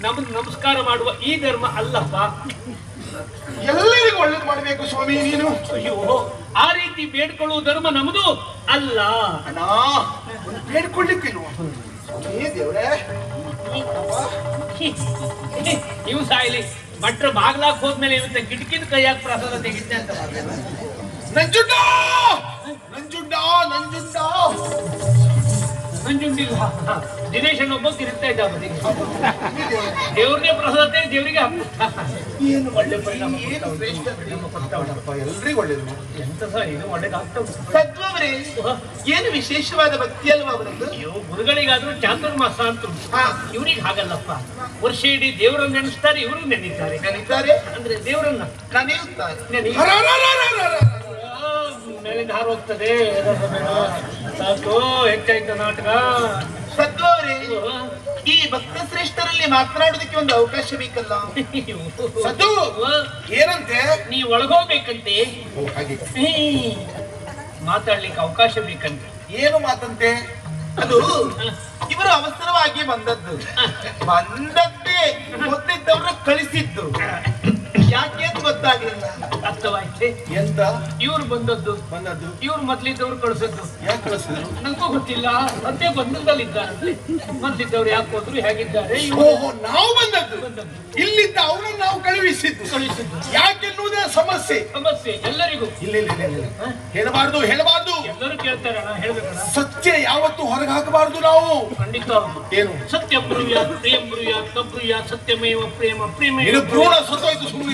ನಮ್ದು ನಮಸ್ಕಾರ ಮಾಡುವ ಈ ಧರ್ಮ ಅಲ್ಲಪ್ಪ. ಎಲ್ಲರಿಗೂ ಒಳ್ಳೇದು ಮಾಡಬೇಕು ಸ್ವಾಮಿ ನೀನು. ಅಯ್ಯೋ, ಆ ರೀತಿ ಬೇಡ್ಕೊಳ್ಳುವ ಧರ್ಮ ನಮ್ದು ಅಲ್ಲ. ಅಣ್ಣ ಒಂದು ಬೇಡ್ಕೊಳ್ಳಿಕ್ಕಿಲ್ವ ಸ್ವಾಮಿ ದೇವ್ರೆ? ನೀವು ಸಾಯ್ಲಿ, ಭಟ್ರು ಬಾಗ್ಲಾಕ್ ಹೋದ್ಮೇಲೆ ಇವತ್ತ ಕಿಟಕಿನ ಕೈಯಾಗ ಪ್ರಸಾದ ತೆಗಿದ್ದೆ ಅಂತ ನಂಜುಂಡ ನಂಜುಂಡ ನಂಜುಂಡ ನಂಜುಂಡಿಲ್ಲ. ದಿನೇಶನ್ ಒಬ್ಬ ತಿರುಗ್ತಾ ಇದ್ದ ಬದಿಗೆ. ದೇವ್ರನ್ನೇ ಪ್ರಸಾದ ದೇವರಿಗೆ ಏನು ಒಳ್ಳೆ ಪರಿಣಾಮ ಎಲ್ರಿಗೂ ಒಳ್ಳೇದು. ಎಂತ ಸಹ ಇದು ಒಳ್ಳೇದಾಗ್ತಾ ಉಂಟು. ಸದ್ವವರೇ, ಏನು ವಿಶೇಷವಾದ ಭಕ್ತಿ ಅಲ್ವಾ ಅವರದ್ದು? ಅಯ್ಯೋ, ಗುರುಗಳಿಗಾದ್ರೂ ಚಾತುರ್ಮಾಸ ಅಂತ ಉಂಟು. ಇವ್ರಿಗೆ ಹಾಗಲ್ಲಪ್ಪ. ವರ್ಷ ಇಡೀ ದೇವರನ್ನ ನೆನೆಸ್ತಾರೆ, ಇವರು ನೆನೀತಾರೆ. ನೆನೀತಾರೆ ಅಂದ್ರೆ ದೇವರನ್ನ ನೆನೆಯುತ್ತಾರೆ. ಮೇಲಿಂದ ಹಾರು ಹೋಗ್ತದೆ. ಸಾಕು, ಹೆಚ್ಚಾಯ್ತು ನಾಟಕ. ಸದ್ವವರೇ, ಈ ಭಕ್ತ ಶ್ರೇಷ್ಠರಲ್ಲಿ ಮಾತನಾಡೋದಕ್ಕೆ ಒಂದು ಅವಕಾಶ ಬೇಕಲ್ಲ? ಸದ್ದು ಏನಂತೆ? ನೀವು ಒಳಗೋಗ್ಬೇಕಂತೆ. ಹಾಗೆ ಮಾತಾಡ್ಲಿಕ್ಕೆ ಅವಕಾಶ ಬೇಕಂತೆ. ಏನು ಮಾತಂತೆ? ಅದು ಇವರು ಅವಸರವಾಗಿ ಬಂದದ್ದು. ಬಂದದ್ದೇ ಮೊದಲಿದ್ದವ್ರ ಕಳಿಸಿದ್ದು. ಯಾಕೆ ಅಂತ ಗೊತ್ತಾಗ್ಲಿಲ್ಲ. ಅರ್ಥವಾಯ್ತೆ ಎಂತ? ಇವ್ರು ಬಂದದ್ದು ಇವ್ರು ಮೊದ್ಲಿದ್ದವ್ರು ಕಳಿಸದ್ದು. ಯಾಕೆ ಕಳಿಸಿದ್ರು? ನಂಗೂ ಗೊತ್ತಿಲ್ಲ. ಮತ್ತೆ ಬಂದಲ್ಲಿದ್ದಾರಂತೆ. ಮೊದ್ಲಿದ್ದವ್ರು ಯಾಕೆ ಹೋದ್ರು, ಹೇಗಿದ್ದಾರೆ? ಓಹೋ, ನಾವು ಬಂದದ್ದು. ಇಲ್ಲಿದ್ದ ಅವರನ್ನು ನಾವು ಕಳುಹಿಸಿದ್ದು. ಯಾಕೆನ್ನುವುದೇ ಸಮಸ್ಯೆ. ಎಲ್ಲರಿಗೂ. ಇಲ್ಲ ಇಲ್ಲ ಇಲ್ಲ ಇಲ್ಲ, ಹೇಳಬಾರ್ದು ಹೇಳಬಾರ್ದು. ಎಲ್ಲರೂ ಕೇಳ್ತಾರಣ, ಹೇಳ್ಬೇಕಣ್ಣ. ಸತ್ಯ ಯಾವತ್ತು ಹೊರಗೆ ಹಾಕಬಾರ್ದು ನಾವು. ಖಂಡಿತ. ಏನು? ಸತ್ಯ ಬ್ರೂಯಾತ್ ಪ್ರಿಯಂ ಬ್ರೂಯಾತ್ ತಬ್ರೂಯಾತ್ ಸತ್ಯಮೇವ ಪ್ರೇಮ ಪ್ರೇಮ. ಇದು ಭ್ರೂಣ ಸತ್ತೋಯ್ತು ಸುಮ್ಮನೆ.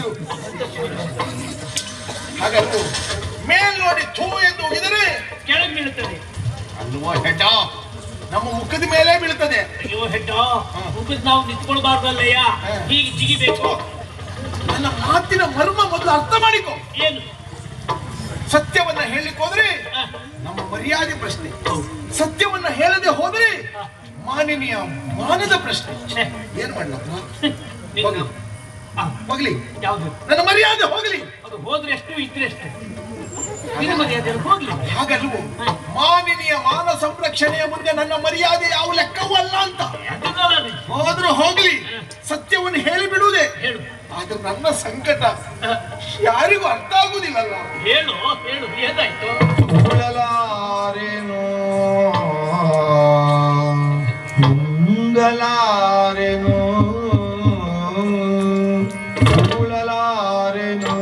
ಹಾಗಲ್ಲ, ಮೇಲ್ ನೋಡಿ ಥೂ ಎಂದು ಹೋಗಿದರೆ ಕೆಳಗೆ ಬೀಳುತ್ತದೆ ಅಲ್ವಾ ಹೆಡ್ಡ? ನಮ್ಮ ಮುಖದ ಮೇಲೆ ಬೀಳ್ತದೆ. ಅಯ್ಯೋ ಹೆಡ್ಡ, ಮುಖದ ನಾವು ನಿಂತ್ಕೊಳ್ಬಾರ್ದಲ್ಲಯ್ಯ, ಹೀಗೆ ಜಿಗಿಬೇಕು. ನನ್ನ ಮಾತಿನ ಮರ್ಮ ಮೊದಲು ಅರ್ಥ ಮಾಡಿಕೊ. ಏನು? ಸತ್ಯವನ್ನ ಹೇಳಲಿಕ್ಕೆ ಹೋದ್ರೆ ನಮ್ಮ ಮರ್ಯಾದೆ ಪ್ರಶ್ನೆ. ಸತ್ಯವನ್ನ ಹೇಳದೆ ಹೋದ್ರೆ ಮಾನನೀಯ ಮಾನದ ಪ್ರಶ್ನೆ. ಏನ್ ಮಾಡ್ಲಪ್ಪ? ಹೋಗ್ಲಿ, ಯಾವುದು? ನನ್ನ ಮರ್ಯಾದೆ ಹೋಗ್ಲಿ. ಅದು ಹೋದ್ರೆ ಎಷ್ಟು, ಇದ್ರೆ ಎಷ್ಟು. ಇದು ಮರ್ಯಾದೆ ಹೋಗ್ಲಿ. ಹಾಗಲ್ವೋ? ಮಾನನೀಯ ಮಾನ ಸಂರಕ್ಷಣೆಯ ಮುಂದೆ ನನ್ನ ಮರ್ಯಾದೆ ಯಾವ ಲೆಕ್ಕವೂ ಅಲ್ಲ ಅಂತ. ಹೋದ್ರು ಹೋಗ್ಲಿ, ಸತ್ಯವನ್ನು ಹೇಳಿ ಬಿಡುವುದೇ. ಹೇಳು. ಆದ್ರೆ ನನ್ನ ಸಂಕಟ ಯಾರಿಗೂ ಅರ್ಥ ಆಗುದಿಲ್ಲಲ್ಲ. ಹೇಳು ಹೇಳು, ಏನಾಯ್ತು? ಉಂಗಲಾರೆನೋ ಉಂಗಲಾರೆನೋ ಉಂಗಲಾರೆನೋ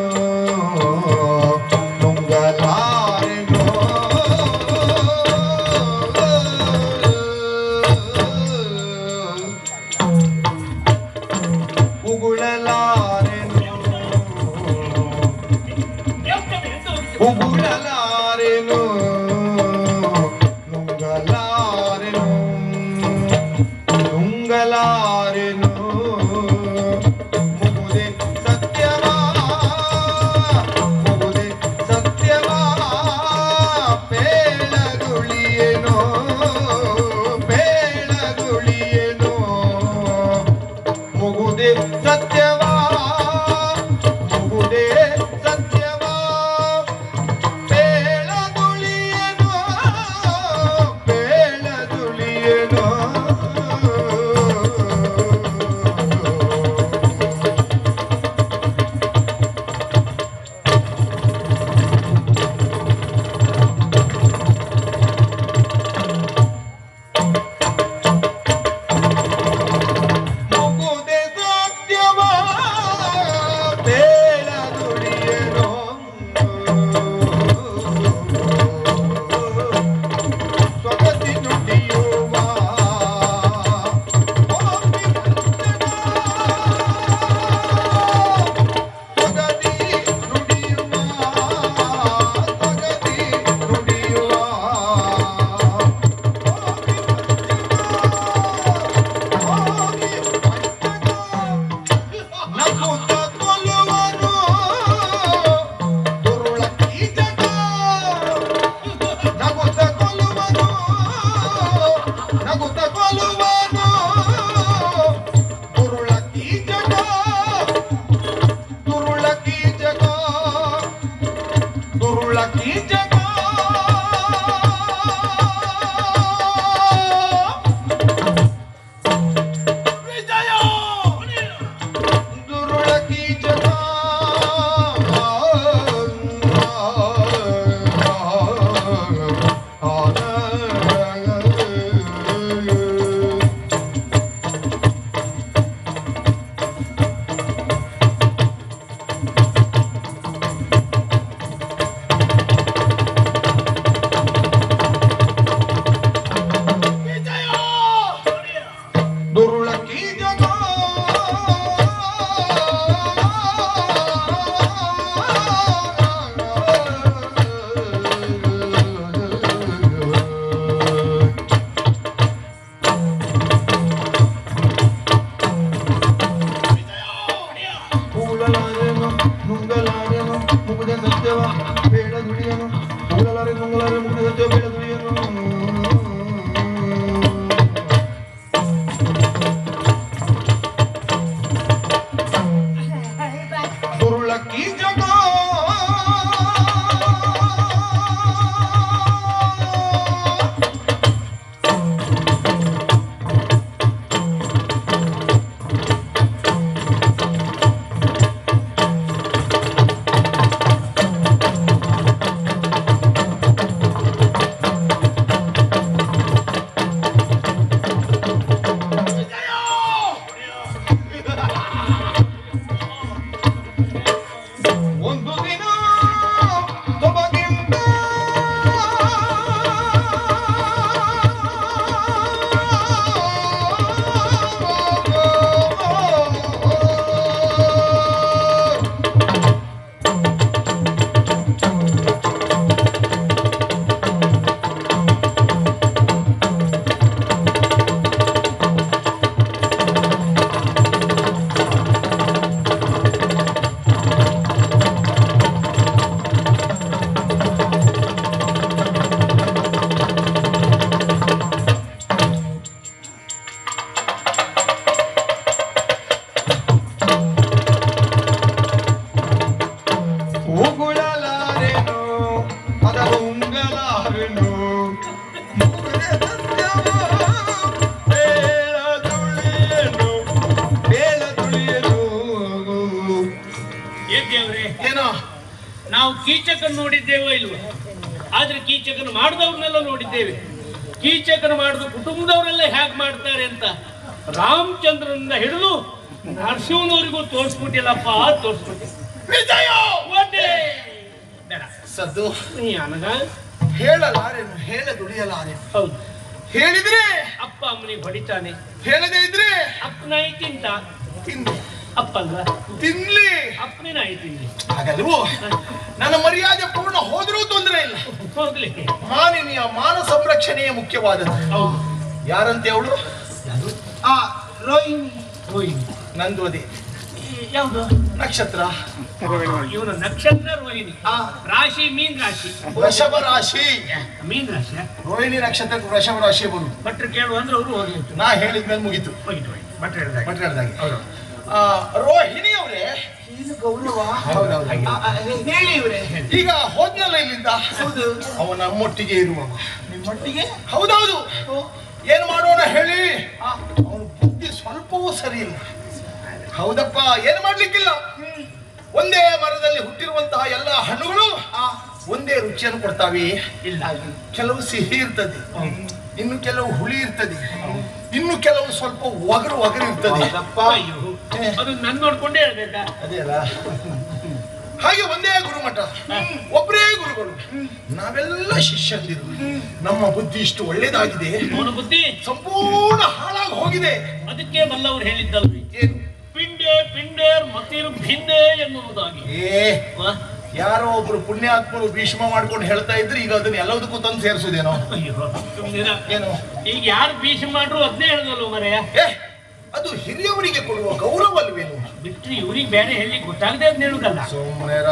ಉಂಗಲಾರೆನೋ ಉಗುಳಲಾರೆನೋ ಉಗುಳಲಾರೆನೋ ನುಂಗಲಾರೆನೋ ನುಂಗಲಾರೆನೋ ಮುಗುದೆ ಸತ್ಯವಾ ಮುಗುದೆ ಸತ್ಯವಾ ಬೇಳಗುಳಿಯೇನೋ ಬೇಳಗುಳಿಯೇನೋ ಮುಗುದೆ ಸತ್ಯವಾ ಮುಗುದೆ ಸತ್ಯವಾ ಬೇಳಗುಳಿಯೇನೋ ಬೇಳಗುಳಿಯೇನೋ ದುರುಳಕ್ಕಿ ಜಗ ನುಂಗಲಾರೆನು ಮುಗುದ ಸತ್ಯವ ಬೇಡ ದುಡಿಯನು ಕೂಡಲಾರೆ ನುಂಗಲಾರೆ ಮುಗುದ ಸತ್ಯವ ಬೇಡ ದುಡಿಯನು ದುರುಳಕ್ಕಿ ಜಗ ಒಂದು ದಿನ ತೊಬಗಿಂದ ಉಗುಳಲಾರೆನು ಅದರ ಉಂಗಲಾರೆನು ಮುಗುದ ಸತ್ಯವ ಬೇಡ ತುಳಿಯನು ಬೇಡ ತುಳಿಯನು ಏನ್ ದೇವ್ರೆ, ಏನೋ ನಾವು ಕೀಚಕನ್ ನೋಡಿದ್ದೇವೋ ಇಲ್ವೋ, ಆದ್ರೆ ಕೀಚಕನ್ ಮಾಡಿದವ್ರನ್ನೆಲ್ಲ ನೋಡಿದ್ದೇವೆ. ಕೀಚಕನ ಮಾಡಿದ ಕುಟುಂಬದವರೆಲ್ಲ ಹೇಗೆ ಮಾಡ್ತಾರೆ ಅಂತ ರಾಮಚಂದ್ರನಿಂದ ಹಿಡಿದು ನರಸಿಂಹನವರಿಗೂ ತೋರಿಸ್ಬಿಟ್ಟಿಲ್ಲಪ್ಪ, ತೋರಿಸ್ಬಿಟ್ಟೆ. ವಿಜಯ ಒಂದೇ ಬೇಡ ಸದ್ದು ನೀ ಅನಗ ಹೇಳಲಾರೆನು ಹೇಳ ದುಡಿಯಲಾರೆನು ಹೌದು, ಹೇಳಿದ್ರೆ ಅಪ್ಪ ಅಮ್ಮನಿಗೆ ಹೊಡಿತಾನೆ, ಹೇಳದೇ ಇದ್ರೆ ಅಪ್ಪನಾಯಿ ತಿಂತ, ತಿನ್ನಿ ಅಪ್ಪಲ್ಲ ತಿನ್ಲಿ ಅಪ್ಪನೇ ನಾಯಿ ತಿನ್ಲಿ, ಹಾಗಲ್ವೋ ನನ್ನ ಮರ್ಯಾದೆ ಪೂರ್ಣ ಹೋದ್ರೂ ತೊಂದರೆ ಇಲ್ಲ. ಹೋಗ್ಲಿ. ಮಾನಿನಿಯ ಮಾನ ಸಂರಕ್ಷಣೆಯೇ ಮುಖ್ಯವಾದದ್ದು. ಹೌದು, ಯಾರಂತೆ ಅವಳು? ಆ ರೋಹಿಣಿ. ರೋಹಿಣಿ ನಂದು ಅದೇ ಯಾವುದು ನಕ್ಷತ್ರ. ಇವನು ನಕ್ಷತ್ರ ರೋಹಿಣಿ, ಆ ರಾಶಿ ಮೀನ್ ರಾಶಿ. ವೃಷಭ ರಾಶಿ. ಮೀನ್ ರಾಶಿ ರೋಹಿಣಿ ನಕ್ಷತ್ರಕ್ಕೆ ವೃಷಭ ರಾಶಿ ಬರು. ಭಟ್ರು ಕೇಳು ಅಂದ್ರೆ ಅವರು ಹೋಗಿತ್ತು, ನಾ ಹೇಳಿದ್ಮೇಲೆ ಮುಗೀತು. ಹೋಗಿತ್ತು ಭಟ್ರು ಹೇಳಿದಾಗ. ಭಟ್ರು ಹೇಳ್ದಾಗೆ. ಹೌದು. ರೋಹಿಣಿ ಅವರೇ, ಏನು ಗೌರವ ಹೌದೌದು. ಹೇಳಿ ಇವ್ರೆ. ಈಗ ಹೋದ್ನಲ್ಲ ಇಲ್ಲಿಂದ, ಹೌದು, ಅವ ನಮ್ಮೊಟ್ಟಿಗೆ ಇರುವವ. ನಿಮ್ಮೊಟ್ಟಿಗೆ ಹೌದೌದು. ಏನ್ ಮಾಡೋಣ ಹೇಳಿ, ಅವನ ಬುದ್ಧಿ ಸ್ವಲ್ಪವೂ ಸರಿ ಇಲ್ಲ. ಹೌದಪ್ಪ, ಏನ್ ಮಾಡ್ಲಿಕ್ಕಿಲ್ಲ. ಒಂದೇ ಮರದಲ್ಲಿ ಹುಟ್ಟಿರುವಂತಹ ಎಲ್ಲ ಹಣ್ಣುಗಳು ಒಂದೇ ರುಚಿಯನ್ನು ಕೊಡ್ತಾವೆ. ಇಲ್ಲ, ಕೆಲವು ಸಿಹಿ ಇರ್ತದೆ, ಇನ್ನು ಕೆಲವು ಹುಳಿ ಇರ್ತದೆ, ಇನ್ನು ಕೆಲವು ಸ್ವಲ್ಪ ಒಗರು ಇರ್ತದೆ. ಅಯ್ಯೋ, ಅದು ನನ್ನ ನೋಡ್ಕೊಂಡೇ ಹೇಳ್ಬೇಕಾ? ಅದೇ ಅಲ್ಲ. ಹಾಗೆ ಒಂದೇ ಗುರುಮಠ, ಒಬ್ಬರೇ ಗುರುಗಳು, ನಾವೆಲ್ಲ ಶಿಷ್ಯಂದಿರು. ನಮ್ಮ ಬುದ್ಧಿ ಇಷ್ಟು ಒಳ್ಳೇದಾಗಿದೆ, ಅವನ ಬುದ್ಧಿ ಸಂಪೂರ್ಣ ಹಾಳಾಗಿ ಹೋಗಿದೆ. ಅದಕ್ಕೆ ಬಲ್ಲವರು ಹೇಳಿದ್ದಲ್ರಿ, ಏನು? ಪಿಂಡೆ ಪಿಂಡೇರ್ ಮತಿರು ಭಿನ್ನೆ ಎನ್ನುವುದಾಗಿ. ವಾ? ಯಾರೋ ಒಬ್ರು ಪುಣ್ಯಾತ್ಮರು ಭೀಷ್ಮ ಮಾಡ್ಕೊಂಡು ಹೇಳ್ತಾ ಇದ್ರೆ ಈಗ ಅದನ್ನ ಎಲ್ಲದಕ್ಕೂ ತಂದು ಸೇರಿಸುದೇನೋ. ಅಯ್ಯೋ, ಸುಮ್ನಿರ. ಏನು? ಈಗ ಯಾರು ಭೀಷ್ಮ ಮಾಡ್ರು ಅದನ್ನೇ ಹೇಳಿದಲ್ವ ಮರೆಯ. ಅದು ಹಿರಿಯವರಿಗೆ ಕೊಡುವ ಗೌರವ ಅಲ್ವೇನು? ಬಿಟ್ರಿ ಇವ್ರಿಗೆ ಬೇರೆ ಹೇಳಿ ಗೊತ್ತಾಗದೆ ಅದ್ನ ಹೇಳುದಲ್ಲ. ಸುಮ್ಮನೆರ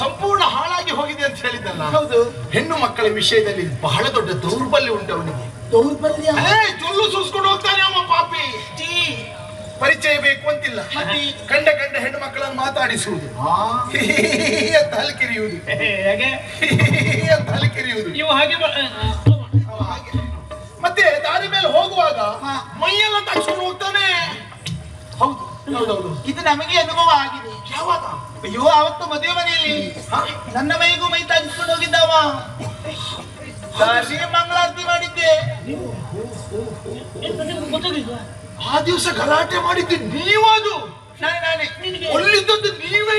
ಸಂಪೂರ್ಣ ಹಾಳಾಗಿ ಹೋಗಿದೆ ಅಂತ ಹೇಳಿದ್ದಲ್ಲ. ಹೌದು, ಹೆಣ್ಣು ಮಕ್ಕಳ ವಿಷಯದಲ್ಲಿ ಬಹಳ ದೊಡ್ಡ ದೌರ್ಬಲ್ಯ ಉಂಟು ಅವನಿಗೆ. ದೌರ್ಬಲ್ಯ. ಜೊಲ್ಲು ಸೂಸ್ಕೊಂಡು ಹೋಗ್ತಾನೆ ಅವ ಪಾಪಿ. ಪರಿಚಯ ಬೇಕು ಅಂತಿಲ್ಲ, ಕಂಡ ಹೆಣ್ಣು ಮಕ್ಕಳನ್ನು ಮಾತಾಡಿಸುವುದು, ಅಂತ ಹಲ್ಕಿರಿಯುವುದು, ಹೇಗೆ ಅಂತ ಹಲ್ಕಿರಿಯುವುದು. ಇವು ಹಾಗೆ ಹಾಗೆ ಮತ್ತೆ ದಾರಿ ಮೇಲೆ ಹೋಗುವಾಗ ಮೈಯೆಲ್ಲ ತಕ್ಷಣ ಹೋಗ್ತಾನೆ. ಹೌದು ಹೌದೌದು. ಇದು ನಮಗೆ ಅನುಭವ ಆಗಿದೆ. ಯಾವಾಗ? ಅಯ್ಯೋ, ಅವತ್ತು ಮದುವೆ ಮನೆಯಲ್ಲಿ ನನ್ನ ಮೈಗೂ ಮೈ ತಾಗಿಸ್ಕೊಂಡು ಹೋಗಿದ್ದವ. ಶ್ರೀ ಮಂಗಳಾರತಿ ಮಾಡಿದ್ದೆ. ಗೊತ್ತಾಗಿಲ್ವಾ? ಆ ದಿವಸ ಗಲಾಟೆ ಮಾಡಿದ್ದು ನೀವದು. ನಾನೇ ಒಳ್ಳಿದ್ದದ್ದು ನೀವೇ.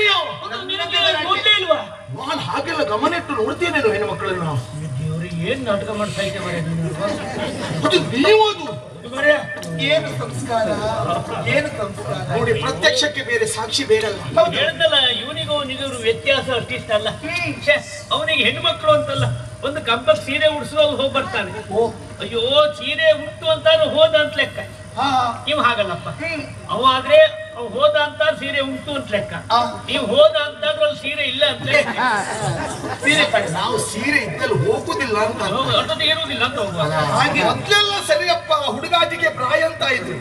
ಗೊತ್ತೇ ಇಲ್ವಾ? ನಾನು ಹಾಗೆಲ್ಲ ಗಮನ ಇಟ್ಟು ನೋಡ್ತೇನೆ ಹೆಣ್ಣು ಮಕ್ಕಳನ್ನು. ದೇವ್ರಿಗೆ ಏನ್ ನಾಟಕ ಮಾಡ್ತಾ ಇದ್ದೆ ಮರೆ ನೀನು. ಅದು ನೀವದು. ಮರೆಯ ಏನು ಸಂಸ್ಕಾರ, ಏನು ಸಂಸ್ಕಾರ. ನೋಡಿ, ಪ್ರತ್ಯಕ್ಷಕ್ಕೆ ಬೇರೆ, ಸಾಕ್ಷಿ ಬೇಡಲ್ಲ. ಹೇಳ್ದಲ್ಲ, ಇವನಿಗೂ ಅವನಿಗೂ ವ್ಯತ್ಯಾಸ ಅಷ್ಟಿಷ್ಟಲ್ಲ. ಅವನಿಗೆ ಹೆಣ್ಮಕ್ಳು ಅಂತಲ್ಲ, ಒಂದು ಕಂಪಲ್ ಸೀರೆ ಉಡ್ಸುವಲ್ಲಿ ಹೋಗಿ ಬರ್ತಾನೆ. ಅಯ್ಯೋ ಸೀರೆ ಉಟ್ಟು ಅಂತಾನು ಹೋದ ಅಂತ ಲೆಕ್ಕ. ಇವ್ ಹಾಗಲ್ಲಪ್ಪ, ಅವ ಆದ್ರೆ ಅವ್ ಹೋದ ಅಂತ ಸೀರೆ ಉಂಟು ಅಂತ ಲೆಕ್ಕ. ನೀವು ಹೋದ ಅಂತಾದ್ರೂ ಅಲ್ಲಿ ಸೀರೆ ಇಲ್ಲ ಅಂತ ಲೆಕ್ಕ. ಸೀರೆ ಕಡೆ ನಾವು ಸೀರೆ ಇದ್ದಲ್ಲಿ ಹೋಗುದಿಲ್ಲ ಅಂತ ಅರ್ಥದ ಇರುವುದಿಲ್ಲ ಅಂತ ಹೋಗುವ. ಹಾಗೆ ಮೊದ್ಲೆಲ್ಲ ಸರಿಯಪ್ಪ, ಹುಡುಗಾಟಿಗೆ ಪ್ರಾಯ ಅಂತ ಇದ್ರು.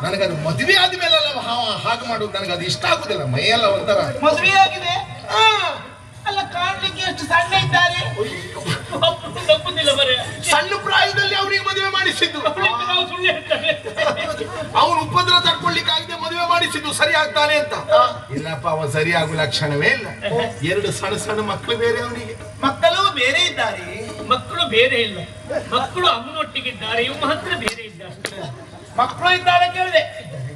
ನನಗದು ಮದುವೆ ಆದ್ಮೇಲೆಲ್ಲ ಹಾಗೆ ಮಾಡುದು ನನಗದು ಇಷ್ಟ ಆಗುದಿಲ್ಲ. ಮೈಯೆಲ್ಲ ಒಂಥರ. ಮದುವೆ ಆಗಿದೆ ಅಲ್ಲ, ಕಾಣ್ಲಿಕ್ಕೆ ಎಷ್ಟು ಸಣ್ಣ ಇದ್ದಾರೆ. ತಪ್ಪುದಿಲ್ಲ ಬರೇ, ಸಣ್ಣ ಪ್ರಾಯದಲ್ಲಿ ಅವನಿಗೆ ಮದುವೆ ಮಾಡಿಸಿದ್ದು. ನಾವು ಸುಳ್ಳು ಹೇಳ್ತಾರೆ. ಅವನು ಉಪದ್ರ ತಡ್ಕೊಳ್ಳಿಕ್ಕಾಗದೆ ಮದುವೆ ಮಾಡಿಸಿದ್ದು. ಸರಿ ಆಗ್ತಾನೆ ಅಂತ. ಇಲ್ಲಪ್ಪ, ಅವ ಸರಿ ಆಗೋ ಲಕ್ಷಣವೇ ಇಲ್ಲ. ಎರಡು ಸಣ್ಣ ಸಣ್ಣ ಮಕ್ಕಳು ಬೇರೆ ಅವನಿಗೆ. ಮಕ್ಕಳು ಬೇರೆ ಇದ್ದಾರೆ. ಮಕ್ಕಳು ಬೇರೆ ಇಲ್ಲ, ಮಕ್ಕಳು ಅಮ್ಮನೊಟ್ಟಿಗಿದ್ದಾರೆ, ಇವ್ ಮಾತ್ರ ಬೇರೆ ಇದ್ದಾರೆ. ಮಕ್ಕಳು ಇದ್ದಾರೆ ಕೇಳಿದೆ.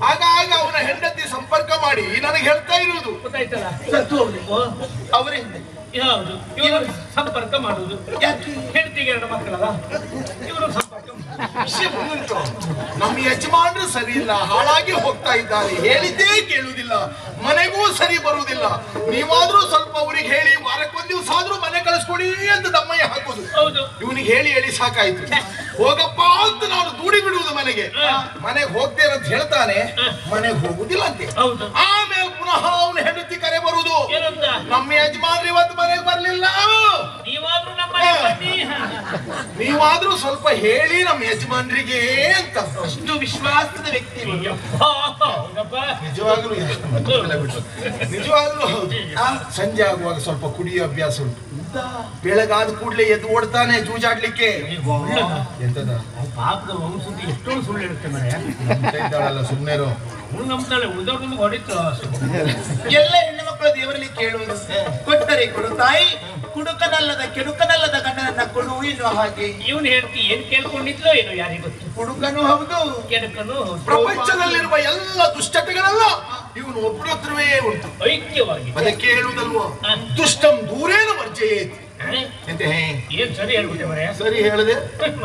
ಆಗಾಗ ಅವನ ಹೆಂಡತಿ ಸಂಪರ್ಕ ಮಾಡಿ ನನಗೆ ಹೇಳ್ತಾ ಇರುವುದು. ಗೊತ್ತಾಯ್ತಲ್ಲ, ಸತ್ತು ಹೋಗ್ಲಿಕ್ಕೆ ಅವರೇ ಯಾವುದು ಇವರು ಸಂಪರ್ಕ ಮಾಡುವುದು. ಯಾಕೆ? ಹೆಂಡತಿಗೆ ಎರಡು ಮಕ್ಕಳಲ್ಲ, ಇವರು ಸಂಪರ್ಕ ವಿಷಯ ಮುಂದುಂಟು. ನಮ್ಮ ಯಜಮಾನರು ಸರಿ ಇಲ್ಲ, ಹಾಳಾಗಿ ಹೋಗ್ತಾ ಇದ್ದಾರೆ. ಹೇಳಿದ್ದೇ ಕೇಳುವುದಿಲ್ಲ, ಮನೆಗೂ ಸರಿ ಬರುವುದಿಲ್ಲ. ನೀವಾದ್ರೂ ಸ್ವಲ್ಪ ಅವ್ರಿಗೆ ಹೇಳಿ ವಾರಕ್ಕೊಂದ್ ದಿವಸ ಆದ್ರೂ ಮನೆ ಕಳಿಸ್ಕೊಡಿ ಅಂತ ದಮ್ಮಯ್ಯ ಹಾಕೋದು. ಹೌದು, ಇವನಿಗೆ ಹೇಳಿ ಹೇಳಿ ಸಾಕಾಯ್ತು. ಹೋಗಪ್ಪ ಅಂತ ನಾನು ದೂಡಿ ಬಿಡುವುದು ಮನೆಗೆ. ಮನೆಗೆ ಹೋಗ್ತೇನೆ ಅಂತ ಹೇಳ್ತಾನೆ, ಮನೆಗೆ ಹೋಗುದಿಲ್ಲ ಅಂತೆ. ಹೌದು. ಆಮೇಲೆ ಪುನಃ ಅವನ ಹೆಂಡತಿ ಕರೆ ಬರುವುದು. ಏನಂತ? ನಮ್ಮ ಯಜಮಾನ್ರು ಇವತ್ತು ಮನೆಗೆ ಬರ್ಲಿಲ್ಲ, ನೀವಾದ್ರೂ ನಮ್ಮ ಮನೆಗೆ ಬನ್ನಿ. ನೀವಾದ್ರೂ ಸ್ವಲ್ಪ ಹೇಳಿ ನಮ್ಮ ಯಜಮಾನ್ರಿಗೆ ಅಂತ. ಅಷ್ಟು ವಿಶ್ವಾಸದ ವ್ಯಕ್ತಿ ಇವರು. ಹೌದಪ್ಪ, ನಿಜವಾಗ್ಲೂ ನಿಜವಾಗ್ಲೂ ಹೌದು. ಸಂಜೆ ಆಗುವಾಗ ಸ್ವಲ್ಪ ಕುಡಿಯೋ ಅಭ್ಯಾಸ ಉಂಟು. ಬೆಳಗಾದ ಕೂಡ್ಲೆ ಎದ್ದು ಓಡ್ತಾನೆ ಜೂಜಾಡ್ಲಿಕ್ಕೆ. ಎಂತದ ಪಾಪದ ವಂಶದ ಎಷ್ಟೊಂದು ಸುಳ್ಳು ಹೇಳುತ್ತೆ ಮನೆ. ಇದ್ದಾಳಲ್ಲ ಸುಮ್ಮನೆರು. ಅವಳು ನಂಬ್ತಾಳೆ, ಉಳಿದವ್ರನ್ನ ಹೊಡಿತು. ಎಲ್ಲ ಹೆಣ್ಣು ಮಕ್ಕಳು ದೇವರಲ್ಲಿ ಕೇಳುವುದು, ಕೊಟ್ಟರೆ ಕೊಡು ತಾಯಿ, ಕುಡುಕನಲ್ಲದ ಕೆಡುಕನಲ್ಲದ ಗಂಡನನ್ನ ಕೊಡು ಎನ್ನುವ ಹಾಗೆ. ಇವನು ಹೇಳ್ತಿ ಏನ್ ಕೇಳ್ಕೊಂಡಿದ್ಲೋ ಏನೋ ಯಾರಿಗೆ ಗೊತ್ತು. ಕುಡುಕನು ಹೌದು, ಕೆಡಕನು ಹೌದು. ಪ್ರಪಂಚದಲ್ಲಿರುವ ಎಲ್ಲ ದುಷ್ಟತೆಗಳೆಲ್ಲ ಇವನು ಒಬ್ಬರ ಹತ್ರವೇ ಉಂಟು. ಐಕ್ಯವಾಗಿ ಅದಕ್ಕೆ ಹೇಳುವುದಲ್ವ, ದುಷ್ಟಂ ದೂರೇನ ವರ್ಜಯೇತ್ ಎಂತ. ಏನ್ ಸರಿ ಹೇಳ್ಬಿಟ್ಟೆ ಮರೆ. ಸರಿ ಹೇಳಿದೆ.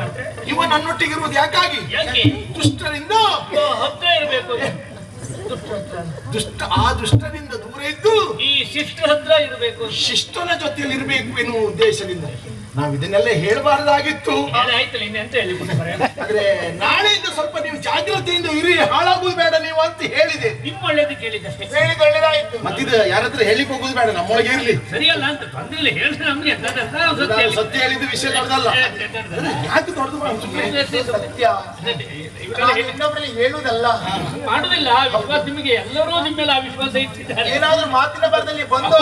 ಮತ್ತೆ ಇವ ನನ್ನೊಟ್ಟಿಗಿರುವುದು ಯಾಕಾಗಿ? ಯಾಕೆ ದುಷ್ಟರಿಂದ ಹತ್ರ ಇರ್ಬೇಕು. ಆ ದುಷ್ಟನಿಂದ ದೂರ ಇದ್ದು ಈ ಶಿಷ್ಟ ಹತ್ರ ಇರಬೇಕು, ಶಿಷ್ಟನ ಜೊತೆಯಲ್ಲಿ ಇರಬೇಕು ಎನ್ನುವ ಉದ್ದೇಶದಿಂದ ನಾವು ಇದನ್ನೆಲ್ಲ ಹೇಳಬಾರದಾಗಿತ್ತು. ಆಯ್ತಲ್ಲ, ಇನ್ನೆಂತ ಹೇಳಿಬಿಟ್ಟೆ ಮರೆ. ಆದ್ರೆ ನಾಳೆಯಿಂದ ಸ್ವಲ್ಪ ನೀವು ಜಾಗ್ರತೆಯಿಂದ ಇರಿ, ಹಾಳಾಗುವುದು ಬೇಡ ನೀವು ಅಂತ ಹೇಳಿದೆ. ನಿಮ್ಮ ಒಳ್ಳೇದು ಕೇಳಿದಷ್ಟೇ. ಹೇಳಿದ ಒಳ್ಳೆದಾಯ್ತು. ಮತ್ತಿದ ಯಾರ ಹತ್ರ ಹೇಳಿಕ್ ಹೋಗುದು ಬೇಡ, ನಮ್ಮೊಳಗೆ ಇರ್ಲಿ. ಸರಿಯಲ್ಲ ಅಂತ ತಂದಿಲ್ಲ ಹೇಳಿದ್ರೆ ನಮ್ಗೆ ನಾನು ಸತ್ಯ ಹೇಳಿದ ವಿಷಯ ದೊಡ್ಡದಲ್ಲ. ಯಾಕೆ ದೊಡ್ಡದು ಸತ್ಯ ಇನ್ನೊಬ್ಬರಲ್ಲಿ ಹೇಳುವುದಲ್ಲ, ಮಾಡುದಿಲ್ಲ. ವಿಶ್ವಾಸ ನಿಮಗೆ ಎಲ್ಲರೂ ನಿಮ್ಮ ಮೇಲೆ ಆ ವಿಶ್ವಾಸ ಇಟ್ಟಿದ್ದಾರೆ. ಏನಾದ್ರೂ ಮಾತಿನ ಬರದಲ್ಲಿ ಬಂದು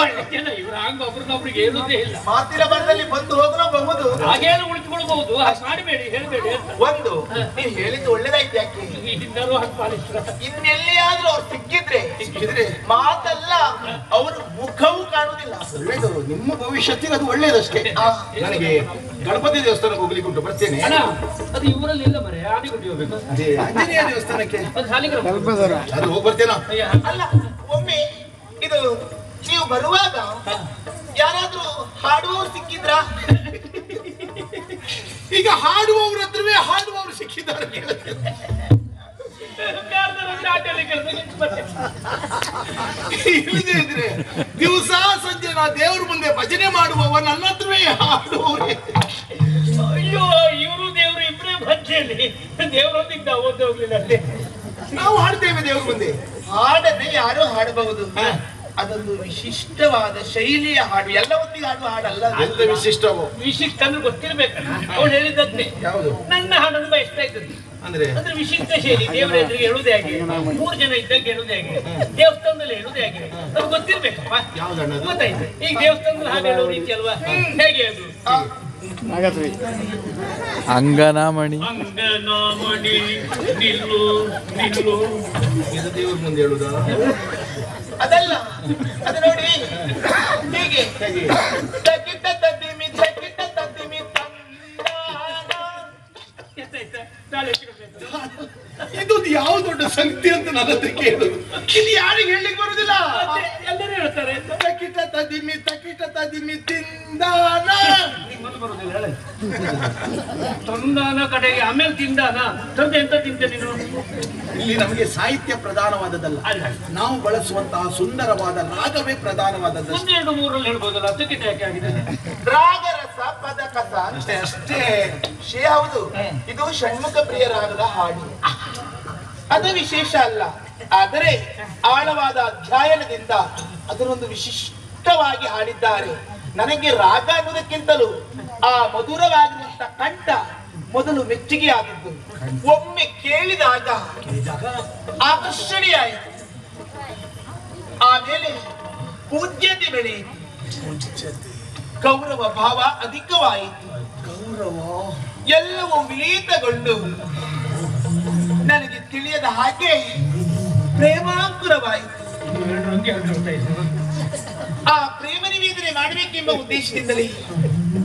ಇವ್ರು ಹಂಗ ಒಬ್ರಿಗೊಬ್ರಿಗೆ ಹೇಳುದೇ ಇಲ್ಲ. ಮಾತಿನ ಬರದಲ್ಲಿ ಬಂದು ಹೋಗಬಹುದು, ಹಾಗೇನು ಉಳಿದುಕೊಳ್ಬಹುದು. ಹಾಗೆ ಮಾಡಬೇಡಿ, ಹೇಳ್ಬೇಡಿ ಅಂತ. ಒಂದು ನೀವು ಹೇಳಿದ್ದು ಒಳ್ಳೇದಾಯ್ತು. ಯಾಕೆ ಹಿಂದರೂ ಹಾಗೆ ಪಾಲಿಸ್ತಾರೆ. ಇನ್ನೆಲ್ಲಿಯಾದ್ರೂ ಅವ್ರು ಸಿಕ್ಕಿದ್ರೆ ಮಾತಲ್ಲ, ಅವ್ರ ಮುಖವೂ ಕಾಣುವುದಿಲ್ಲ. ಒಳ್ಳೇದು, ನಿಮ್ಮ ಭವಿಷ್ಯತ್ತಿಗೆ ಅದು ಒಳ್ಳೇದಷ್ಟೇ. ನನಗೆ ಗಣಪತಿ ದೇವಸ್ಥಾನಕ್ಕೆ ಹೋಗ್ಲಿಕ್ಕೆ ಉಂಟು, ಬರ್ತೇನೆ. ಅಣ್ಣ, ಅದು ಇವರಲ್ಲಿ ಇಲ್ಲ ಮರೆ, ಆನೆಗುಡ್ಡಿ ಹೋಗ್ಬೇಕು. ಅದೇ ಆಂಜನೇಯ ದೇವಸ್ಥಾನಕ್ಕೆ ಅದು ಸಾಲಿಗ್ರಾಮ. ಅದು ಹೋಗಿ ಬರ್ತೇನಾ? ಅಲ್ಲ, ಒಮ್ಮೆ ಇದು ನೀವು ಬರುವಾಗ ಯಾರಾದ್ರೂ ಹಾಡುವವರು ಸಿಕ್ಕಿದ್ರಾ? ಈಗ ಹಾಡುವವ್ರ ಹತ್ರವೇ ಹಾಡುವವರು ಸಿಕ್ಕಿದ್ದಾರೆ. ಇಲ್ಲದೆ ಇದ್ರೆ ದಿವಸ ಸಂಜೆ ನಾ ದೇವ್ರ ಮುಂದೆ ಭಜನೆ ಮಾಡುವವ ನನ್ನ ಹತ್ರವೇ ಹಾಡುವವರೇ. ಅಯ್ಯೋ, ಇವರು ದೇವರು ಇಬ್ಬರೇ ಭಜನೆಯಲ್ಲಿ ದೇವರೊಂದಿದ್ದ ಓದಿ ಹೋಗ್ಲಿಲ್ಲ ಅಷ್ಟೇ. ನಾವು ಹಾಡ್ತೇವೆ ದೇವ್ರ ಮುಂದೆ. ಹಾಡನ್ನೇ ಯಾರು ಹಾಡಬಹುದು, ಅದೊಂದು ವಿಶಿಷ್ಟವಾದ ಶೈಲಿಯ ಹಾಡು. ಎಲ್ಲ ಹೊತ್ತಿಗೆ ಹಾಡುವ ಹಾಡಲ್ಲ. ಎಂತ ವಿಶಿಷ್ಟವೋ? ವಿಶಿಷ್ಟ ಅಂದ್ರೆ ಗೊತ್ತಿರ್ಬೇಕಲ್ಲ. ಅವ್ಳು ಹೇಳಿದಂತೆ ಯಾವುದು? ನನ್ನ ಹಾಡನ್ನು ಬಯಸ್ತಾ ಇದ್ದದ್ದು ಅಂದ್ರೆ ಅಂದ್ರೆ ವಿಶಿಷ್ಟ ಶೈಲಿ. ದೇವರ ಎದುರಿಗೆ ಹೇಳುವುದೇ ಹಾಗೆ, 3 ಜನ ಇದ್ದಾಗ ಹೇಳುವುದೇ ಹಾಗೆ, ದೇವಸ್ಥಾನದಲ್ಲಿ ಹೇಳುವುದೇ ಹಾಗೆ. ಅದು ಗೊತ್ತಿರ್ಬೇಕಪ್ಪ. ಯಾವ್ದಣ್ಣದು? ಗೊತ್ತಾಯ್ತು. ಈಗ ದೇವಸ್ಥಾನದಲ್ಲಿ ಹಾಗೆ ಹೇಳೋ ರೀತಿ ಅಲ್ವಾ? ಹೇಗೆ ಅದು? ಅಂಗನಮಣಿ ಅಂಗನಮಣಿ ನಿಲ್ಲು ನಿಲ್ಲು. ಇದು ದೇವ್ರ ಮುಂದೆ ಹೇಳುದಾ? ಅದಲ್ಲ, ಅದು ನೋಡಿ ಹೀಗೆ ತಗ್ಗಿಟ್ಟ ತದ್ದಿಮಿ ತಗ್ಗಿಟ್ಟ ತದ್ದಿಮಿ ತಂದಾನ. ಇದು ಯಾವ ದೊಡ್ಡ ಸಂಗತಿ ಅಂತ ನನ್ನ ಹತ್ರ ಕೇಳುದು. ಇದು ಯಾರಿಗೆ ಹೇಳಲಿಕ್ಕೆ ಬರುದಿಲ್ಲ. ಎಲ್ಲರೂ ಹೇಳ್ತಾರೆ ಅಂತ. ತಕಿಟ ತದಿಮಿ ತಿಂದಾನ. ನಿಂಗೆ ಮೊದಲು ಬರುದಿಲ್ಲ ಹೇಳ. ತಂದಾನ ಕಡೆಗೆ ಆಮೇಲೆ ತಿಂದಾನ. ತಂದೆ ಎಂತ ತಿಂತೆ ನೀನು? ಇಲ್ಲಿ ನಮಗೆ ಸಾಹಿತ್ಯ ಪ್ರಧಾನವಾದದ್ದಲ್ಲ, ಅಲ್ಲ ನಾವು ಬಳಸುವಂತಹ ಸುಂದರವಾದ ರಾಗವೇ ಪ್ರಧಾನವಾದದ್ದು. ಒಂದೆರಡು ಮೂರಲ್ಲಿ ಹೇಳ್ಬೋದಲ್ಲ, ಅದಕ್ಕಿಂತ ಯಾಕೆ ಆಗಿದೆ? ರಾಗರಸ ಪದಕಸ ಅಷ್ಟೇ ಅಷ್ಟೇ ವಿಷಯ ಹೌದು. ಇದು ಷಣ್ಮುಖ ಪ್ರಿಯ ರಾಗದ ಹಾಡು, ಅದು ವಿಶೇಷ ಅಲ್ಲ. ಆದರೆ ಆಳವಾದ ಅಧ್ಯಯನದಿಂದ ಅದನ್ನೊಂದು ವಿಶಿಷ್ಟವಾಗಿ ಹಾಡಿದ್ದಾರೆ. ನನಗೆ ರಾಗ ಅನ್ನೋದಕ್ಕಿಂತಲೂ ಆ ಮಧುರವಾಗಿರುವಂತ ಕಂಠ ಮೊದಲು ಮೆಚ್ಚುಗೆ ಆಗಿದ್ದು. ಒಮ್ಮೆ ಕೇಳಿದಾಗ ಆಕರ್ಷಣೆಯಾಯಿತು. ಆಮೇಲೆ ಪೂಜ್ಯತೆ ಬೆಳೆಯಿತು, ಗೌರವ ಭಾವ ಅಧಿಕವಾಯಿತು, ಎಲ್ಲವೂ ವಿಲೀತಗೊಂಡು ನನಗೆ ತಿಳಿಯದ ಹಾಗೆ ಪ್ರೇಮಾಂಕುರವಾಯಿತು. ಆ ಪ್ರೇಮ ನಿವೇದನೆ ಮಾಡಬೇಕೆಂಬ ಉದ್ದೇಶದಿಂದಲೇ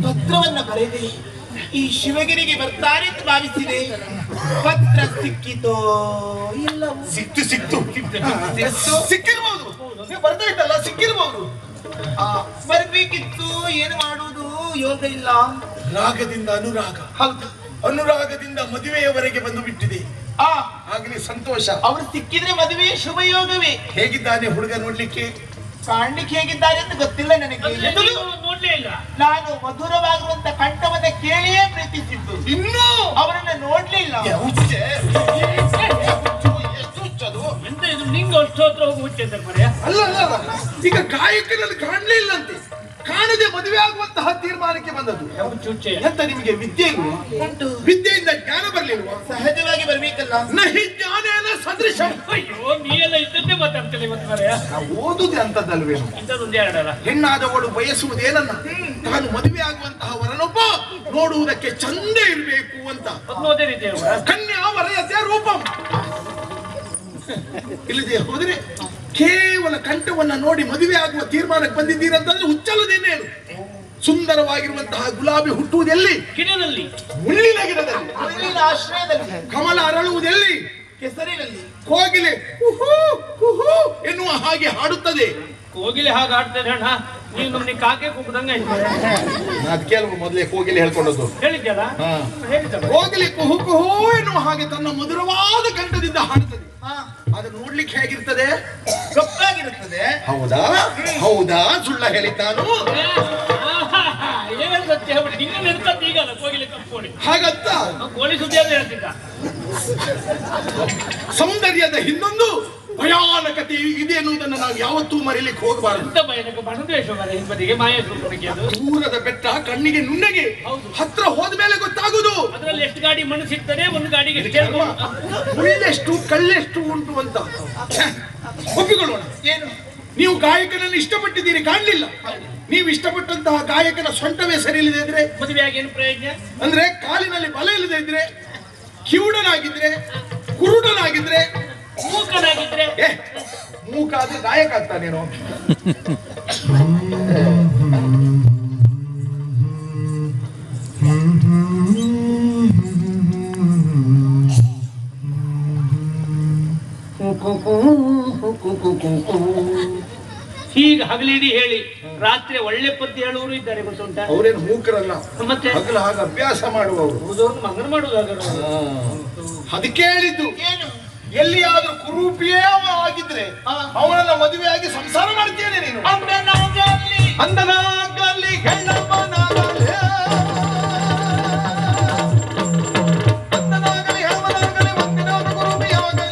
ಪತ್ರವನ್ನ ಬರೆದೆ ಈ ಶಿವಗಿರಿಗೆ ಬರ್ತಾರೆ ಅಂತ ಭಾವಿಸಿದೆ. ಪತ್ರ ಸಿಕ್ಕಿತೋ ಇಲ್ಲವೋ? ಸಿಕ್ಕಿರ್ಬೋದು, ನೀವು ಬರ್ತಾ ಇದ್ದಲ್ಲ, ಸಿಕ್ಕಿರ್ಬೋದು. ಬರ್ಬೇಕಿತ್ತು, ಏನು ಮಾಡುವುದು, ಯೋಗ ಇಲ್ಲ. ರಾಗದಿಂದ ಅನುರಾಗ, ಹೌದು, ಅನುರಾಗದಿಂದ ಮದುವೆಯವರೆಗೆ ಬಂದು ಬಿಟ್ಟಿದೆ. ಆಗಲಿ ಸಂತೋಷ. ಅವರು ಸಿಕ್ಕಿದ್ರೆ ಮದುವೆ ಶುಭ ಯೋಗವೇ. ಹೇಗಿದ್ದಾನೆ ಹುಡುಗ ನೋಡ್ಲಿಕ್ಕೆ? ಕಾಣ್ಲಿಕ್ಕೆ ಹೇಗಿದ್ದಾರೆ ಅಂತ ಗೊತ್ತಿಲ್ಲ ನನಗೆ. ನೋಡ್ಲೇ ಇಲ್ಲ. ನಾನು ಮಧುರವಾಗಿರುವಂತ ಕಂಠವನ್ನ ಕೇಳಿಯೇ ಪ್ರೀತಿಸಿದ್ದು, ಇನ್ನೂ ಅವರನ್ನ ನೋಡ್ಲಿಲ್ಲ. ಎಂತ ಇದು ನಿಂಗೆ ಅಷ್ಟು ಹತ್ರ ಹೋಗಿ ಹುಚ್ಚಂತ ಮರ್ಯ? ಅಲ್ಲ ಅಲ್ಲ ಅಲ್ಲ, ಈಗ ಗಾಯಕನಲ್ಲಿ ಕಾಣಲೇ ಇಲ್ಲಂತೆ, ಕಾಣದೆ ಮದುವೆ ಆಗುವಂತಹ ತೀರ್ಮಾನಕ್ಕೆ ಬಂದದ್ದು. ಚುಚ್ಚೆ ಎಂತ ನಿಮಗೆ ವಿದ್ಯೆ ಇಲ್ವಾ? ಉಂಟು, ವಿದ್ಯೆಯಿಂದ ಜ್ಞಾನ ಬರ್ಲಿಲ್ವಾ? ಸಹಜವಾಗಿ ಬರ್ಬೇಕಲ್ಲ. ನಹಿ ಜ್ಞಾನೇನ ಸದೃಶಂ. ಅಯ್ಯೋ ನೀ ಎಲ್ಲ ಇದ್ದದ್ದೇ ಮಾತಾಡ್ತಲ್ಲ ಇವತ್ತು ಮರ್ಯ. ನಾವು ಓದುದೇ ಅಂತದ್ದಲ್ವೇನು? ಇಂಥದ್ದೊಂದೇ ಎರಡಲ್ಲ. ಹೆಣ್ಣಾದವಳು ಬಯಸುವುದೇನನ್ನ, ತಾನು ಮದುವೆ ಆಗುವಂತಹ ವರನೊಬ್ಬ ನೋಡುವುದಕ್ಕೆ ಚಂದ ಇರಬೇಕು ಅಂತ. ಅದೇ ರೀತಿ ಕನ್ಯಾ ವರಯತೆ ರೂಪಂ. ಇಲ್ಲದೆ ಹೋದ್ರೆ ಕೇವಲ ಕಂಠವನ್ನ ನೋಡಿ ಮದುವೆ ಆಗುವ ತೀರ್ಮಾನಕ್ಕೆ ಬಂದಿದ್ದೀರಂತಂದ್ರೆ ಹುಚ್ಚಲ್ಲದೇನೇನು? ಸುಂದರವಾಗಿರುವಂತಹ ಗುಲಾಬಿ ಹುಟ್ಟುವುದೆಲ್ಲಿ? ಗಿಡದಲ್ಲಿ. ಮುಳ್ಳಿನ ಗಿಡದಲ್ಲಿ. ಮುಳ್ಳಿನ ಆಶ್ರಯದಲ್ಲಿ. ಕಮಲ ಅರಳುವುದೆಲ್ಲಿ? ಕೆಸರಿನಲ್ಲಿ. ಕೋಗಿಲೆ ಕುಹೂ ಕುಹೂ ಎನ್ನುವ ಹಾಗೆ ಹಾಡುತ್ತದೆ. ಕೋಗಿಲೆ ಹಾಗೆ ಆಡ್ತದೆ ಅಣ್ಣ. ನೀವು ನಮ್ಗೆ ಕಾಕೆ ಕೂಗುದಂಗ ಅದು ಕೆಲವು ಮೊದಲೇ ಕೋಗಿಲೆ ಹೇಳ್ಕೊಂಡದ್ದು ಹೇಳಿದ್ಯಲ್ಲ. ಹೇಳಿದ್ದಲ್ಲ. ಕೋಗಿಲೆ ಕುಹು ಕುಹೂ ಎನ್ನುವ ಹಾಗೆ ತನ್ನ ಮಧುರವಾದ ಕಂಠದಿಂದ ಹಾಡುತ್ತದೆ. ಅದನ್ನು ನೋಡ್ಲಿಕ್ಕೆ ಹೇಗಿರ್ತದೆ? ಗಪ್ಪಾಗಿರುತ್ತದೆ. ಹೌದಾ ಹೌದಾ ಸುಳ್ಳ ಹೇಳಿದ್ದಾನು? ಏನ್ ಸತ್ಯ ಹೇಳ್ಬಿಟ್ಟು ನಿನ್ನ ನೆನ್ಸದ್ದು ಈಗಲ್ಲ ಕೋಗಿಲೆ ಕಪ್ಪಿಕೊಳ್ಳಿ. ಹಾಗಂತ ಕೋಳಿ ಸುದ್ದಿ ಅಂತ ಹೇಳ್ತಿದ್ದ. ಸೌಂದರ್ಯದ ಹಿಂದೊಂದು ಭಯಾನಕತೆ ಇದೆ ಎನ್ನುವುದನ್ನು ನಾವು ಯಾವತ್ತೂ ಮರೀಲಿಕ್ಕೆ ಹೋಗಬಾರದು. ಎಂತ ಭಯಾನಕ ಬಣದ್ವೇಷ ಮರ ಹಿಂಬದಿಗೆ ಮಾಯೇಶ್ವರನಿಗೆ ಅದು. ದೂರದ ಬೆಟ್ಟ ಕಣ್ಣಿಗೆ ನುಣ್ಣಗೆ, ಹತ್ರ ಹೋದ ಮೇಲೆ ಗೊತ್ತಾಗುದು ಅದ್ರಲ್ಲಿ ಎಷ್ಟು ಗಾಡಿ ಮಣ್ಣು ಸಿಗ್ತದೆ, ಒಂದು ಗಾಡಿಗೆ ಮುಳ್ಳೆಷ್ಟು ಕಳ್ಳೆಷ್ಟು ಉಂಟು ಅಂತ. ಒಪ್ಪಿಕೊಳ್ಳೋಣ. ಏನು? ನೀವು ಗಾಯಕನನ್ನು ಇಷ್ಟಪಟ್ಟಿದ್ದೀರಿ, ಕಾಣಲಿಲ್ಲ. ನೀವು ಇಷ್ಟಪಟ್ಟಂತಹ ಗಾಯಕನ ಸೊಂಟವೇ ಸರಿ ಇಲ್ಲದೆ ಇದ್ರೆ, ಮದುವೆ ಆಗಿ ಏನು ಪ್ರಯೋಜನ? ಅಂದ್ರೆ ಕಾಲಿನಲ್ಲಿ ಬಲ ಇಲ್ಲದೆ ಇದ್ರೆ, ಕಿವುಡನಾಗಿದ್ರೆ, ಕುರುಡನಾಗಿದ್ರೆ, ಮೂಕನಾಗಿದ್ರೆ, ಮೂಕ ಆದ್ರೆ ಗಾಯಕ ಆಗ್ತಾನೇನೋ? ಹೀಗೆ ಹಗಲಿಡಿ ಹೇಳಿ ರಾತ್ರಿ ಒಳ್ಳೆ ಪದ್ಯ ಹೇಳುವವರು ಇದ್ದಾರೆ, ಗೊತ್ತುಂಟ? ಅವರೇನು ಮೂಕರಲ್ಲ, ಮತ್ತೆ ಹಗಲು ಹಾಗೆ ಅಭ್ಯಾಸ ಮಾಡುವವರು. ಉಳಿದವ್ರನ್ನ ಮಂಗನ ಮಾಡುವಾಗ ಅದಕ್ಕೆ ಹೇಳಿದ್ದು, ಏನು? ಎಲ್ಲಿಯಾದ್ರೂ ಕುರೂಪಿಯೇ ಅವ ಆಗಿದ್ರೆ ಅವನನ್ನ ಮದುವೆಯಾಗಿ ಸಂಸಾರ ಮಾಡ್ತೇನೆ ನೀನು. ಅಂದನಾಗಲಿ ಅಂದನಾಗಲಿ ಹೆಣ್ಣಪ್ಪನಾಗಲಿ, ಅಂದನಾಗಲಿ ಹೆಣ್ಣನಾಗಲಿ, ಒಂದಿನಾದ ಕುರೂಪಿಯಾಗಲಿ,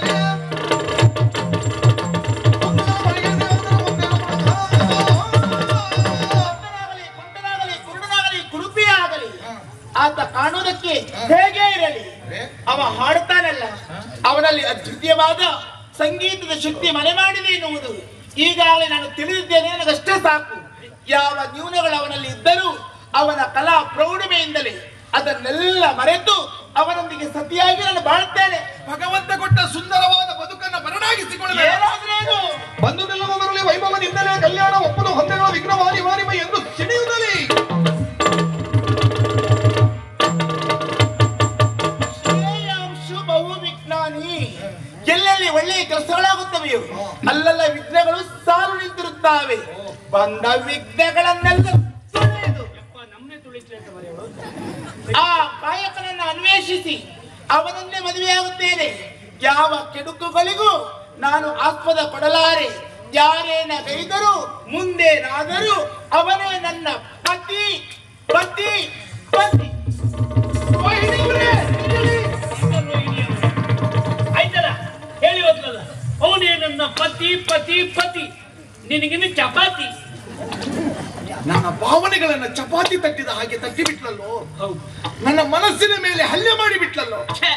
ಕುಂಟನಾಗಲಿ ಕುರುಡನಾಗಲಿ ಕುರುಪಿಯಾಗಲಿ ಆತ ಕಾಣುವುದಕ್ಕೆ ಹೇಗೆ ಇರಲಿ, ಅವ ಹಾಡುತ್ತಾನಲ್ಲ, ಅವನಲ್ಲಿ ಅದ್ವಿತೀಯವಾದ ಸಂಗೀತದ ಶಕ್ತಿ ಮನೆ ಮಾಡಿದೆ ಎನ್ನುವುದು ಈಗಾಗಲೇ ನಾನು ತಿಳಿದಿದ್ದೇನೆ. ನನಗಷ್ಟೇ ಸಾಕು. ಯಾವ ನ್ಯೂನಗಳು ಅವನಲ್ಲಿ ಇದ್ದರೂ ಅವನ ಕಲಾ ಪ್ರೌಢಮೆಯಿಂದಲೇ ಅದನ್ನೆಲ್ಲ ಮರೆತು ಅವನೊಂದಿಗೆ ಸತಿಯಾಗಿ ನಾನು ಬಾಳುತ್ತೇನೆ. ಭಗವಂತ ಕೊಟ್ಟ ಸುಂದರವಾದ ಬದುಕನ್ನ ಬರಡಾಗಿಸಿಕೊಳ್ಳಬೇಕು. ಏನಾದ್ರೇನು ಬಂಧುನೆಲ್ಲವೂ ಬರಲಿ, ವೈಭವದಿಂದಲೇ ಕಲ್ಯಾಣ ಒಪ್ಪಲು ಹೊಂದೆಗಳ ವಿಘ್ನವಾರಿ ವಾರಿಮ ಎಂದು ಸಿಡಿಯುವುದಲಿ. ಬಹು ವಿಜ್ಞಾನಿ ಎಲ್ಲೆಲ್ಲಿ ಒಳ್ಳೆಯ ಕೆಲಸಗಳಾಗುತ್ತವೆಯೋ ಅಲ್ಲೆಲ್ಲ ವಿಘ್ನಗಳು ಸಾಲು ನಿಂತಿರುತ್ತವೆ. ಬಂದ ವಿಘ್ನಗಳನ್ನೆಲ್ಲ ತೊಳೆದು ನಮ್ಮನೆ ತುಳಿಸ್ಲೇಕ ಮರೆಯವರು ಆ ಕಾಯಕನನ್ನು ಅನ್ವೇಷಿಸಿ ಅವನನ್ನೇ ಮದುವೆಯಾಗುತ್ತೇನೆ. ಯಾವ ಕೆಡುಕುಗಳಿಗೂ ನಾನು ಆಸ್ಪದ ಕೊಡಲಾರೆ. ಯಾರೇನ ಗೈದರೂ ಮುಂದೇನಾದರೂ ಅವನೇ ನನ್ನ ಪತಿ ಪತಿ ಪತಿ. ಆಯ್ತಲ್ಲ ಹೇಳಿ ಹೋದ್ಲಲ್ಲ, ಅವನೇ ನನ್ನ ಪತಿ ಪತಿ ಪತಿ, ನಿನಗಿನ್ನು ಚಪಾತಿ. ನನ್ನ ಭಾವನೆಗಳನ್ನ ಚಪಾತಿ ತಟ್ಟಿದ ಹಾಗೆ ತಟ್ಟಿ ಬಿಟ್ಲಲ್ಲೋ. ಹೌದು, ನನ್ನ ಮನಸ್ಸಿನ ಮೇಲೆ ಹಲ್ಲೆ ಮಾಡಿ ಬಿಟ್ಲಲ್ಲೋ. ಛೇ,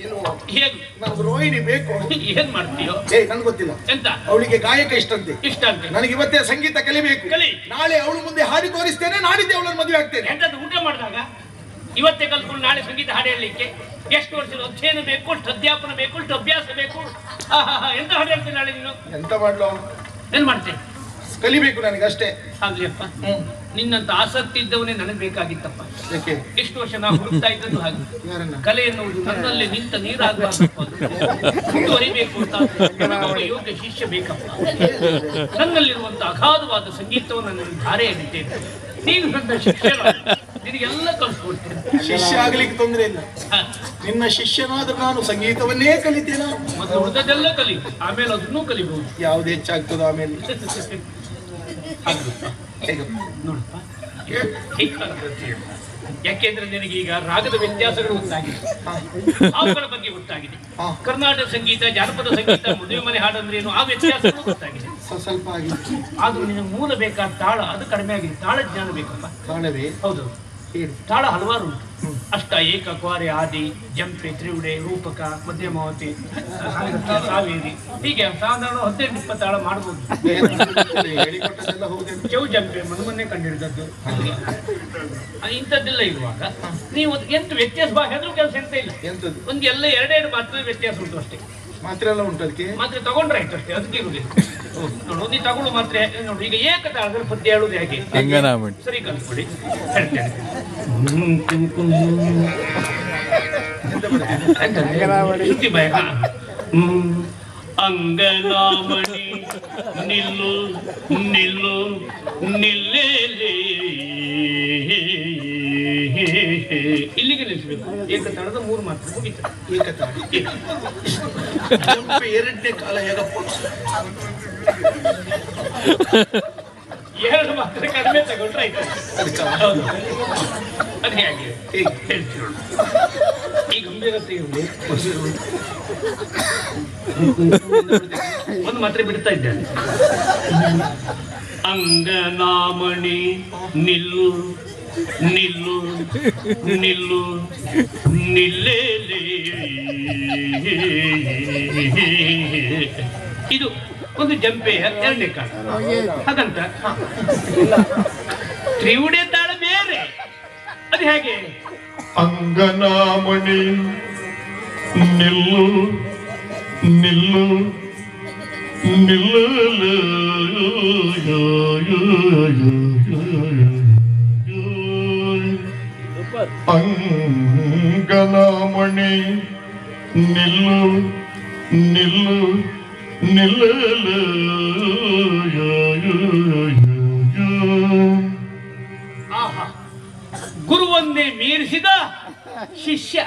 ಏನು ಹೇಗೆ ನನಗೆ ರೋಹಿಣಿ ಬೇಕು. ಏನ್ ಮಾಡ್ತೀಯೋ ನನ್ಗೆ ಗೊತ್ತಿಲ್ಲ. ಎಂತ ಅವಳಿಗೆ ಗಾಯಕ ಇಷ್ಟಂತೆ. ಇಷ್ಟ ಅಂತ ನನಗೆ ಇವತ್ತೇ ಸಂಗೀತ ಕಲಿಬೇಕು. ಕಲಿ. ನಾಳೆ ಅವಳು ಮುಂದೆ ಹಾಡಿ ತೋರಿಸ್ತೇನೆ, ನಾಡಿದ್ದೆ ಅವಳನ್ನು ಮದುವೆ ಆಗ್ತೇನೆ. ಎಂತದ್ದು ಊಟ ಮಾಡಿದಾಗ ಇವತ್ತೇ ಕಲ್ತ್ಕೊಂಡು ನಾಳೆ ಸಂಗೀತ ಹಾಡು ಹೇಳಲಿಕ್ಕೆ ಎಷ್ಟು ವರ್ಷದ ಅಧ್ಯಯನ ಬೇಕು, ಅಷ್ಟು ಅಧ್ಯಾಪನ ಬೇಕು, ಅಷ್ಟು ಅಭ್ಯಾಸ ಬೇಕು. ಎಂತ ಹಾಡು ಹೇಳ್ತೀನಿ ನಾಳೆ ನೀನು? ಎಂತ ಮಾಡ್ಲು ಏನ್ ಮಾಡ್ತೇನೆ? ಕಲಿಬೇಕು ನನಗೆ ಅಷ್ಟೇ. ಆಗ್ಲಿಯಪ್ಪ, ನಿನ್ನಂತ ಆಸಕ್ತಿ ಇದ್ದವನೇ ನನಗೆ ಬೇಕಾಗಿತ್ತಪ್ಪ. ಯಾಕೆ? ಎಷ್ಟು ವರ್ಷ ನಾವು ಹುಡುಕ್ತಾ ಇದ್ದದ್ದು ಹಾಗೆ. ಯಾರನ್ನ? ಕಲೆ ಎನ್ನುವುದು ನನ್ನಲ್ಲಿ ನಿಂತ ನೀರಾಗಬಾರದು, ಮುಂದುವರಿಬೇಕು ಅಂತ ನನಗೊಬ್ಬ ಯೋಗ್ಯ ಶಿಷ್ಯ ಬೇಕಪ್ಪ. ನನ್ನಲ್ಲಿರುವಂತ ಅಗಾಧವಾದ ಸಂಗೀತವನ್ನು ನಾನು ಧಾರೆ ಎಡಿತೇನೆ. ನೀನು ನನ್ನ ಶಿಷ್ಯ, ನಿನಗೆಲ್ಲ ಕಲಿಸ್ಕೊಡ್ತೇನೆ. ಶಿಷ್ಯ ಆಗ್ಲಿಕ್ಕೆ ತೊಂದರೆ ಇಲ್ಲ. ನಿನ್ನ ಶಿಷ್ಯನಾದ್ರೂ ನಾನು ಸಂಗೀತವನ್ನೇ ಕಲಿತೇನ. ಮತ್ತೆ ಉಳಿದದೆಲ್ಲ ಕಲಿ, ಆಮೇಲೆ ಅದನ್ನೂ ಕಲಿಬಹುದು. ಯಾವ್ದು ಹೆಚ್ಚಾಗ್ತದ ಆಮೇಲೆ. ನೋಡಪ್ಪ, ಯಾಕೆಂದ್ರೆ ನಿನಗೆ ಈಗ ರಾಗದ ವ್ಯತ್ಯಾಸಗಳು ಗೊತ್ತಾಗಿದೆ, ಅವುಗಳ ಬಗ್ಗೆ ಗೊತ್ತಾಗಿದೆ. ಕರ್ನಾಟಕ ಸಂಗೀತ, ಜಾನಪದ ಸಂಗೀತ, ಮದುವೆ ಮನೆ ಹಾಡು ಅಂದ್ರೆ ಏನು, ಆ ವ್ಯತ್ಯಾಸಗಳು ಗೊತ್ತಾಗಿದೆ. ಸ್ವಲ್ಪ ಆಗಿದೆ. ಆದ್ರೂ ನಿನಗೆ ಮೂಲ ಬೇಕಾದ ತಾಳ ಅದು ಕಡಿಮೆ ಆಗಿದೆ. ತಾಳ ಜ್ಞಾನ ಬೇಕಪ್ಪ. ತಾಳವೇ? ಹೌದು, ತಾಳ ಹಲವಾರು ಉಂಟು. ಅಷ್ಟ, ಏಕ, ಕ್ವಾರೆ, ಆದಿ, ಜಂಪೆ, ತ್ರಿವುಡೆ, ರೂಪಕ, ಮಧ್ಯಮಾವತಿ, ಸಾವೇರಿ, ಹೀಗೆ ಸಾಧಾರಣ 18-20 ತಾಳ ಮಾಡಬಹುದು. ಹೇಳಿಕೊಟ್ಟದೆಲ್ಲ ಹೌದೇನು? ಚೌ ಜಂಪೆ ಮೊನ್ನೆ ಕಂಡಿಡಿದದ್ದು ಇಂಥದ್ದೆಲ್ಲ ಇರುವಾಗ ನೀವು ಎಂತ ವ್ಯತ್ಯಾಸ ಹೆದರು ಕೆಲಸ ಎಂತ ಇಲ್ಲ. ಎಂತದ್ದು? ಒಂದು ಎಲ್ಲ 2 ಮಾತ್ರ ವ್ಯತ್ಯಾಸ ಉಂಟು ಅಷ್ಟೇ. ಮಾತ್ರ ಎಲ್ಲ ಉಂಟು ಅದಕ್ಕೆ. ಮಾತ್ರೆ ತಗೊಂಡ್ರೆ ಆಯ್ತು ಅಷ್ಟೇ, ಅದಕ್ಕೆ ಇರುವುದಿಲ್ಲ. ನೋಡು, ನೀ ತಗೊಳ್ಳು ಮಾತ್ರೆ. ನೋಡಿ, ಈಗ ಏಕತಾಳದಲ್ಲಿ ಪದ್ಯ ಹೇಳುದು ಹೇಗೆ? ಅಂಗನಾಮಣಿ. ಸರಿ ಕಲ್ಸ್ಕೊಡಿ, ಹೇಳ್ತೇನೆ. ಶ್ರುತಿ ಭಯ. ಅಂಗನಾಮಣಿ ನಿಲ್ಲು ನಿಲ್ಲು ನಿಲ್ಲೇಲೇ, ಇಲ್ಲಿಗೆ ನಿಲ್ಲಿಸಬೇಕು. ಏಕತಾಳದ 3 ಮಾತ್ರ ಮುಗಿತ. ಏಕತಾಳ. ಎರಡನೇ ಕಾಲ ಹೇಗಪ್ಪ? 2 ಮಾತ್ರ ಕಡಿಮೆ ತಗೊಂಡ್ರೆ ಆಯ್ತು. ಹೌದು, ಅದು ಹೇಗೆ ಹೇಳ್ತೀವಿ ನೋಡು. ಈ ಗಂಭೀರತೆ ಇರಲಿ. ಒಂದು ಮಾತ್ರ ಬಿಡ್ತಾ ಇದ್ದೇನೆ. ಅಂಗನಾಮಣಿ ನಿಲ್ಲು ನಿಲ್ಲು ನಿಲ್ಲು ನಿಲ್ಲೇಲೇ, ಇದು ಒಂದು ಜಂಪೆಯ 2ನೇ ಕಾಲ. ಹಾಗಂತ ತ್ರಿವುಡೆ ತಾಳ ಬೇರೆ, ಅದು ಹೇಗೆ? ಅಂಗನಾಮಣಿ ನಿಲ್ಲು ನಿಲ್ಲು ನಿಲ್ಲು, ಅಂಗನಾಮಣಿ ನಿಲ್ಲು ನಿಲ್ಲು ನಿಲ್ಲು. ಆಹಾ, ಗುರುವನ್ನೇ ಮೀರಿಸಿದ ಶಿಷ್ಯ.